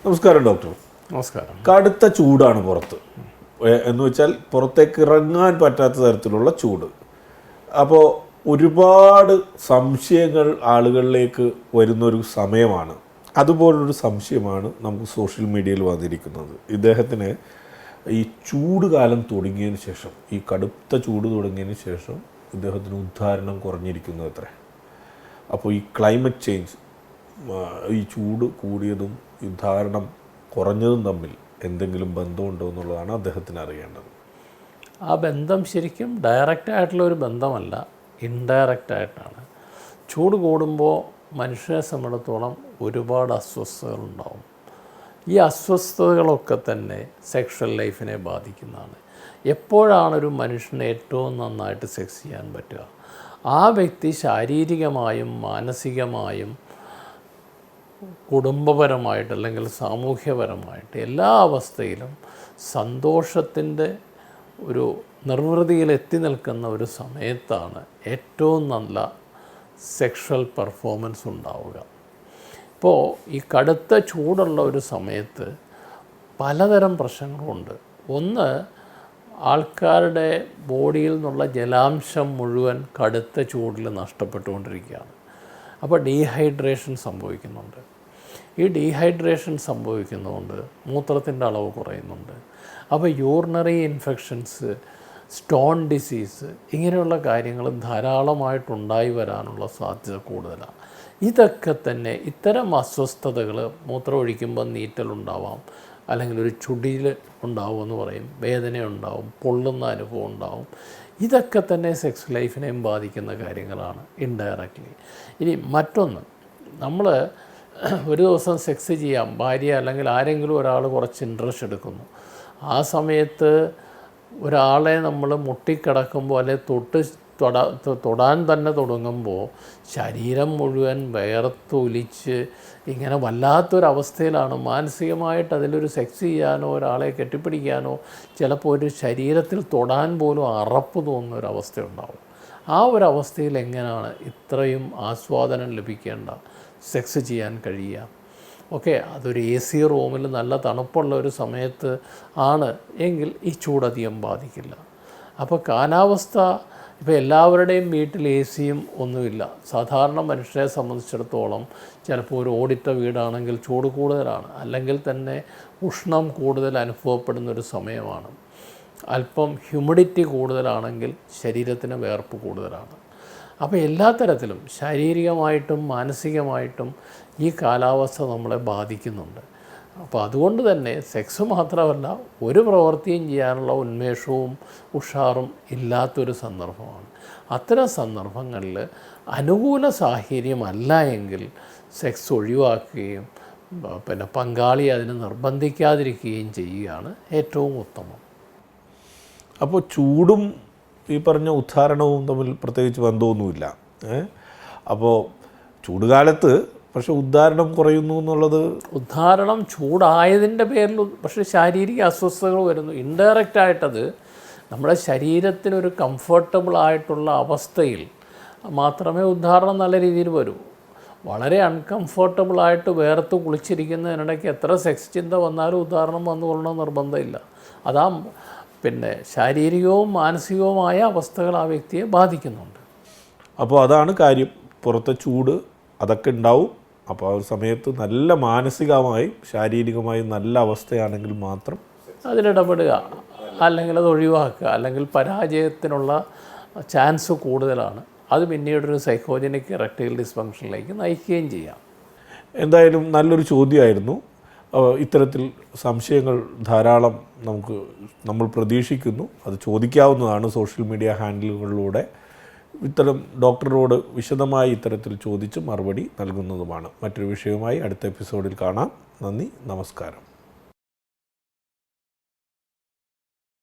നമസ്കാരം ഡോക്ടർ. നമസ്കാരം. കടുത്ത ചൂടാണ് പുറത്ത്, എന്ന് വെച്ചാൽ പുറത്തേക്ക് ഇറങ്ങാൻ പറ്റാത്ത തരത്തിലുള്ള ചൂട്. അപ്പോൾ ഒരുപാട് സംശയങ്ങൾ ആളുകളിലേക്ക് വരുന്നൊരു സമയമാണ്. അതുപോലൊരു സംശയമാണ് നമുക്ക് സോഷ്യൽ മീഡിയയിൽ വന്നിരിക്കുന്നത്. ഇദ്ദേഹത്തിന് ഈ ചൂട് കാലം തുടങ്ങിയതിന് ശേഷം, ഈ കടുത്ത ചൂട് തുടങ്ങിയതിന് ശേഷം ഇദ്ദേഹത്തിന് ഉദ്ധാരണം കുറഞ്ഞിരിക്കുന്നു അത്രേ. അപ്പോൾ ഈ ക്ലൈമറ്റ് ചേഞ്ച്, ഈ ചൂട് കൂടിയതും ഉദ്ധാരണം കുറഞ്ഞതും തമ്മിൽ എന്തെങ്കിലും ബന്ധമുണ്ടോ എന്നുള്ളതാണ് അദ്ദേഹത്തിന് അറിയേണ്ടത്. ആ ബന്ധം ശരിക്കും ഡയറക്റ്റായിട്ടുള്ള ഒരു ബന്ധമല്ല, ഇൻഡയറക്റ്റായിട്ടാണ്. ചൂട് കൂടുമ്പോൾ മനുഷ്യനെ സംബന്ധിച്ചിടത്തോളം ഒരുപാട് അസ്വസ്ഥതകളുണ്ടാവും. ഈ അസ്വസ്ഥതകളൊക്കെ തന്നെ സെക്ഷൽ ലൈഫിനെ ബാധിക്കുന്നതാണ്. എപ്പോഴാണൊരു മനുഷ്യന് ഏറ്റവും നന്നായിട്ട് സെക്സ് ചെയ്യാൻ പറ്റുക? ആ വ്യക്തി ശാരീരികമായും മാനസികമായും കുടുംബപരമായിട്ട് അല്ലെങ്കിൽ സാമൂഹ്യപരമായിട്ട് എല്ലാ അവസ്ഥയിലും സന്തോഷത്തിൻ്റെ ഒരു നിർവൃതിയിൽ എത്തി നിൽക്കുന്ന ഒരു സമയത്താണ് ഏറ്റവും നല്ല സെക്ഷൽ പെർഫോമൻസ് ഉണ്ടാവുക. ഇപ്പോൾ ഈ കടുത്ത ചൂടുള്ള ഒരു സമയത്ത് പലതരം പ്രശ്നങ്ങളുണ്ട്. ഒന്ന്, ആൾക്കാരുടെ ബോഡിയിൽ നിന്നുള്ള ജലാംശം മുഴുവൻ കടുത്ത ചൂടിൽ നഷ്ടപ്പെട്ടുകൊണ്ടിരിക്കുകയാണ്. അപ്പോൾ ഡീഹൈഡ്രേഷൻ സംഭവിക്കുന്നുണ്ട്. ഈ ഡീഹൈഡ്രേഷൻ സംഭവിക്കുന്നതുകൊണ്ട് മൂത്രത്തിൻ്റെ അളവ് കുറയുന്നുണ്ട്. അപ്പോൾ യൂറിനറി ഇൻഫെക്ഷൻസ്, സ്റ്റോൺ ഡിസീസ്, ഇങ്ങനെയുള്ള കാര്യങ്ങൾ ധാരാളമായിട്ടുണ്ടായി വരാനുള്ള സാധ്യത കൂടുതലാണ്. ഇതൊക്കെ തന്നെ ഇത്തരം അസ്വസ്ഥതകൾ, മൂത്രം ഒഴിക്കുമ്പോൾ നീറ്റലുണ്ടാവാം, അല്ലെങ്കിൽ ഒരു ചുടിയിൽ ഉണ്ടാവുമെന്ന് പറയും, വേദന ഉണ്ടാവും, പൊള്ളുന്ന അനുഭവം ഉണ്ടാവും. ഇതൊക്കെ തന്നെ സെക്സ് ലൈഫിനെയും ബാധിക്കുന്ന കാര്യങ്ങളാണ് ഇൻഡയറക്റ്റ്ലി. ഇനി മറ്റൊന്ന്, നമ്മൾ ഒരു ദിവസം സെക്സ് ചെയ്യാം, ഭാര്യ അല്ലെങ്കിൽ ആരെങ്കിലും ഒരാൾ കുറച്ച് ഇൻട്രസ്റ്റ് എടുക്കുന്നു. ആ സമയത്ത് ഒരാളെ നമ്മൾ മുട്ടിക്കിടക്കുമ്പോൾ അല്ലെങ്കിൽ തൊടാൻ തന്നെ തുടങ്ങുമ്പോൾ ശരീരം മുഴുവൻ വിയർത്തൊലിച്ച് ഇങ്ങനെ വല്ലാത്തൊരവസ്ഥയിലാണ്. മാനസികമായിട്ട് അതിലൊരു സെക്സ് ചെയ്യാനോ ഒരാളെ കെട്ടിപ്പിടിക്കാനോ ചിലപ്പോൾ ഒരു ശരീരത്തിൽ തൊടാൻ പോലും അറപ്പ് തോന്നുന്ന ഒരവസ്ഥയുണ്ടാവും. ആ ഒരവസ്ഥയിൽ എങ്ങനെയാണ് ഇത്രയും ആസ്വാദനം ലഭിക്കേണ്ട സെക്സ് ചെയ്യാൻ കഴിയുക? ഓക്കെ, അതൊരു AC റൂമിൽ നല്ല തണുപ്പുള്ള ഒരു സമയത്ത് ആണ് എങ്കിൽ ഈ ചൂടധികം ബാധിക്കില്ല. അപ്പോൾ കാലാവസ്ഥ, ഇപ്പോൾ എല്ലാവരുടെയും വീട്ടിൽ AC-യും ഒന്നുമില്ല. സാധാരണ മനുഷ്യരെ സംബന്ധിച്ചിടത്തോളം ചിലപ്പോൾ ഒരു ഓടിട്ട വീടാണെങ്കിൽ ചൂട് കൂടുതലാണ്, അല്ലെങ്കിൽ തന്നെ ഉഷ്ണം കൂടുതൽ അനുഭവപ്പെടുന്നൊരു സമയമാണ്. അല്പം ഹ്യൂമിഡിറ്റി കൂടുതലാണെങ്കിൽ ശരീരത്തിന് വിയർപ്പ് കൂടുതലാണ്. അപ്പോൾ എല്ലാ തരത്തിലും ശാരീരികമായിട്ടും മാനസികമായിട്ടും ഈ കാലാവസ്ഥ നമ്മളെ ബാധിക്കുന്നുണ്ട്. അപ്പോൾ അതുകൊണ്ട് തന്നെ സെക്സ് മാത്രമല്ല, ഒരു പ്രവൃത്തിയും ചെയ്യാനുള്ള ഉന്മേഷവും ഉഷാറും ഇല്ലാത്തൊരു സന്ദർഭമാണ്. അത്തരം സന്ദർഭങ്ങളിൽ അനുകൂല സാഹചര്യമല്ല എങ്കിൽ സെക്സ് ഒഴിവാക്കുകയും പിന്നെ പങ്കാളി അതിന് നിർബന്ധിക്കാതിരിക്കുകയും ചെയ്യുകയാണ് ഏറ്റവും ഉത്തമം. അപ്പോൾ ചൂടും ഈ പറഞ്ഞ ഉദ്ധാരണവും തമ്മിൽ പ്രത്യേകിച്ച് ബന്ധമൊന്നുമില്ല. അപ്പോൾ ചൂടുകാലത്ത് പക്ഷെ ഉദ്ധാരണം കുറയുന്നു എന്നുള്ളത്, ഉദ്ധാരണം ചൂടായതിൻ്റെ പേരിൽ പക്ഷേ ശാരീരിക അസ്വസ്ഥതകൾ വരുന്നു. ഇൻഡയറക്റ്റായിട്ടത് നമ്മുടെ ശരീരത്തിനൊരു കംഫർട്ടബിൾ ആയിട്ടുള്ള അവസ്ഥയിൽ മാത്രമേ ഉദ്ധാരണം നല്ല രീതിയിൽ വരൂ. വളരെ അൺകംഫർട്ടബിളായിട്ട് വേർത്ത് കുളിച്ചിരിക്കുന്നതിനിടയ്ക്ക് എത്ര സെക്സ് ചിന്ത വന്നാലും ഉദ്ധാരണം വന്നുകൊള്ളണമെന്ന് നിർബന്ധമില്ല. അതാ പിന്നെ ശാരീരികവും മാനസികവുമായ അവസ്ഥകൾ ആ വ്യക്തിയെ ബാധിക്കുന്നുണ്ട്. അപ്പോൾ അതാണ് കാര്യം. പുറത്തെ ചൂട് അതൊക്കെ ഉണ്ടാവും. അപ്പോൾ ആ ഒരു സമയത്ത് നല്ല മാനസികമായും ശാരീരികമായും നല്ല അവസ്ഥയാണെങ്കിൽ മാത്രം അതിലിടപെടുക, അല്ലെങ്കിൽ അത് ഒഴിവാക്കുക, അല്ലെങ്കിൽ പരാജയത്തിനുള്ള ചാൻസ് കൂടുതലാണ്. അത് പിന്നീടൊരു സൈക്കോജനിക് ഇറക്ടൈൽ ഡിസ്ഫങ്ഷനിലേക്ക് നയിക്കുകയും ചെയ്യാം. എന്തായാലും നല്ലൊരു ചോദ്യമായിരുന്നു. ഇത്തരത്തിൽ സംശയങ്ങൾ ധാരാളം നമ്മൾ പ്രതീക്ഷിക്കുന്നു. അത് ചോദിക്കാവുന്നതാണ് സോഷ്യൽ മീഡിയ ഹാൻഡിലുകളിലൂടെ. ഇത്തരം ഡോക്ടറോട് വിശദമായി ഇത്തരത്തിൽ ചോദിച്ച് മറുപടി നൽകുന്നതുമാണ്. മറ്റൊരു വിഷയവുമായി അടുത്ത എപ്പിസോഡിൽ കാണാം. നന്ദി, നമസ്കാരം.